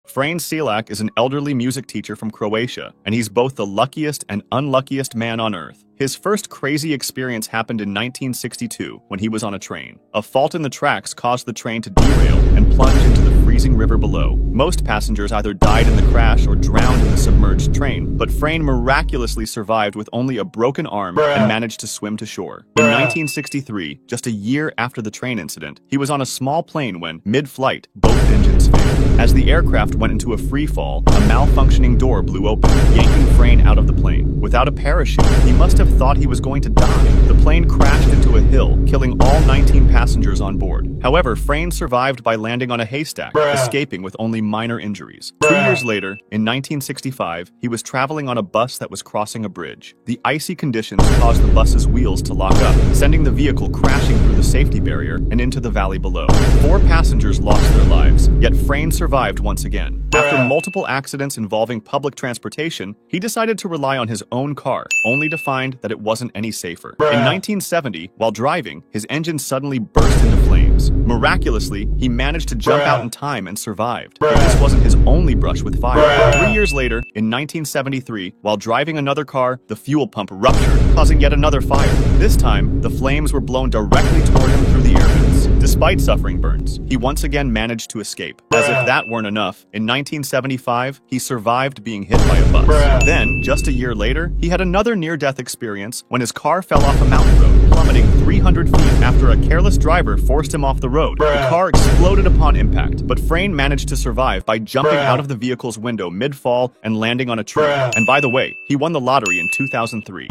Frane Selak is an elderly music teacher from Croatia, and he's both the luckiest and unluckiest man on earth. His first crazy experience happened in 1962 when he was on a train. A fault in the tracks caused the train to derail and plunge into the freezing river below. Most passengers either died in the crash or drowned in the submerged train, but Frane miraculously survived with only a broken arm and managed to swim to shore. In 1963, just a year after the train incident, he was on a small plane when, mid-flight, both engines failed. As the aircraft went into a free fall, a malfunctioning door blew open, yanking Frane out of the plane. Without a parachute, he must have thought he was going to die. The plane crashed into a hill, killing all 19 passengers on board. However, Frane survived by landing on a haystack, escaping with only minor injuries. 2 years later, in 1965, he was traveling on a bus that was crossing a bridge. The icy conditions caused the bus's wheels to lock up, sending the vehicle crashing through the safety barrier and into the valley below. 4 passengers lost their lives, yet Frane survived once again. After multiple accidents involving public transportation, he decided to rely on his own car, only to find that it wasn't any safer. In 1970, while driving, his engine suddenly burst into flames. Miraculously, he managed to jump out in time and survived. But this wasn't his only brush with fire. 3 years later, in 1973, while driving another car, the fuel pump ruptured, causing yet another fire. This time, the flames were blown directly toward him through the air vents. Despite suffering burns, he once again managed to escape. As if that weren't enough, in 1975, he survived being hit by a bus. Then, just a year later, he had another near-death experience when his car fell off a mountain road, plummeting 300 feet after a careless driver forced him off the road. The car exploded upon impact, but Frane managed to survive by jumping out of the vehicle's window mid-fall and landing on a tree. And by the way, he won the lottery in 2003.